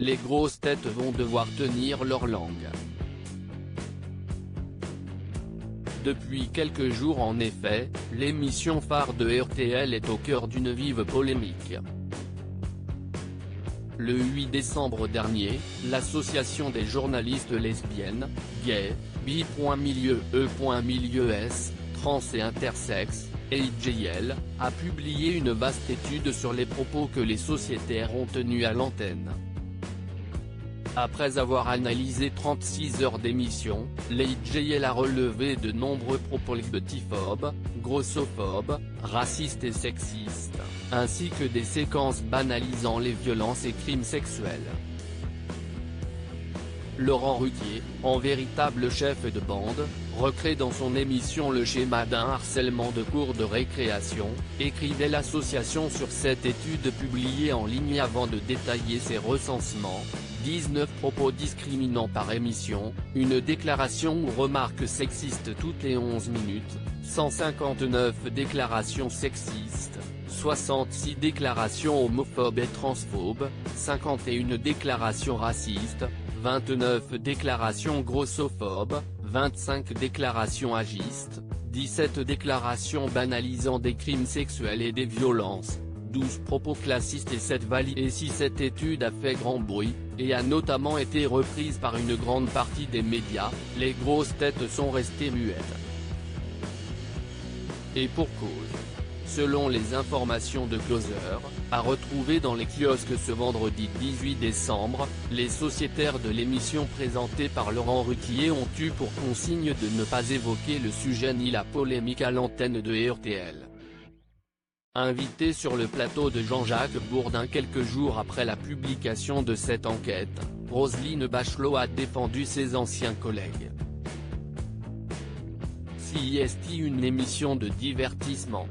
les grosses têtes vont devoir tenir leur langue. Depuis quelques jours en effet, l'émission phare de RTL est au cœur d'une vive polémique. Le 8 décembre dernier, l'association des journalistes lesbiennes, gays, bi.milieu-e.milieu-s, trans et intersexes, AJL, a publié une vaste étude sur les propos que les sociétaires ont tenus à l'antenne. Après avoir analysé 36 heures d'émission, l'AJL a relevé de nombreux propos LGBTphobes, grossophobes, racistes et sexistes, ainsi que des séquences banalisant les violences et crimes sexuels. Laurent Ruquier, en véritable chef de bande, recrée dans son émission le schéma d'un harcèlement de cours de récréation, écrivait l'association sur cette étude publiée en ligne avant de détailler ses recensements. 19 propos discriminants par émission, une déclaration ou remarque sexiste toutes les 11 minutes, 159 déclarations sexistes, 66 déclarations homophobes et transphobes, 51 déclarations racistes, 29 déclarations grossophobes, 25 déclarations agistes, 17 déclarations banalisant des crimes sexuels et des violences, 12 propos classistes et 7 valides. Et si cette étude a fait grand bruit, et a notamment été reprise par une grande partie des médias, les grosses têtes sont restées muettes. Et pour cause. Selon les informations de Closer, à retrouver dans les kiosques ce vendredi 18 décembre, les sociétaires de l'émission présentée par Laurent Ruquier ont eu pour consigne de ne pas évoquer le sujet ni la polémique à l'antenne de RTL. Invitée sur le plateau de Jean-Jacques Bourdin quelques jours après la publication de cette enquête, Roselyne Bachelot a défendu ses anciens collègues. CIST, une émission de divertissement.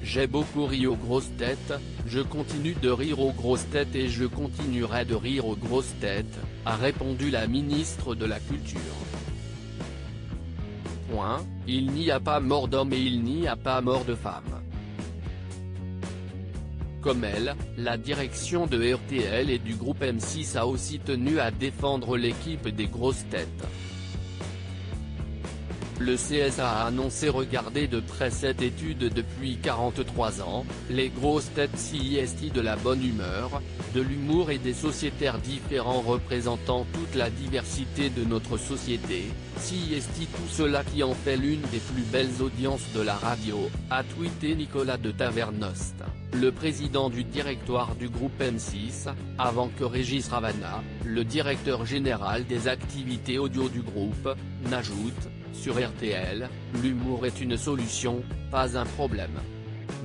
J'ai beaucoup ri aux grosses têtes, je continue de rire aux grosses têtes et je continuerai de rire aux grosses têtes, a répondu la ministre de la Culture. Il n'y a pas mort d'homme et il n'y a pas mort de femme. Comme elle, la direction de RTL et du groupe M6 a aussi tenu à défendre l'équipe des grosses têtes. Le CSA a annoncé regarder de près cette étude depuis 43 ans, les grosses têtes CIST de la bonne humeur, de l'humour et des sociétaires différents représentant toute la diversité de notre société, CIST tout cela qui en fait l'une des plus belles audiences de la radio, a tweeté Nicolas de Tavernost, le président du directoire du groupe M6, avant que Régis Ravana, le directeur général des activités audio du groupe, n'ajoute: sur RTL, l'humour est une solution, pas un problème.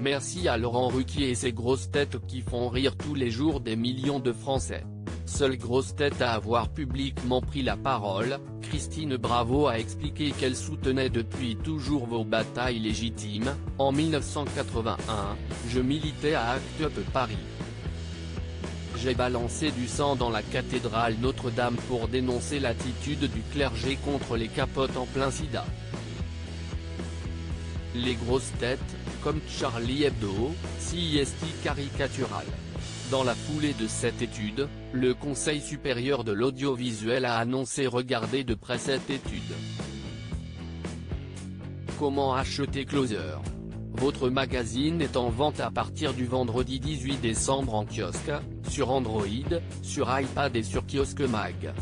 Merci à Laurent Ruquier et ses grosses têtes qui font rire tous les jours des millions de Français. Seule grosse tête à avoir publiquement pris la parole, Christine Bravo a expliqué qu'elle soutenait depuis toujours vos batailles légitimes. En 1981, je militais à Act Up Paris. J'ai balancé du sang dans la cathédrale Notre-Dame pour dénoncer l'attitude du clergé contre les capotes en plein sida. Les grosses têtes, comme Charlie Hebdo, CIST caricatural. Dans la foulée de cette étude, le Conseil supérieur de l'audiovisuel a annoncé regarder de près cette étude. Comment acheter Closer ? Votre magazine est en vente à partir du vendredi 18 décembre en kiosque, sur Android, sur iPad et sur Kiosque Mag.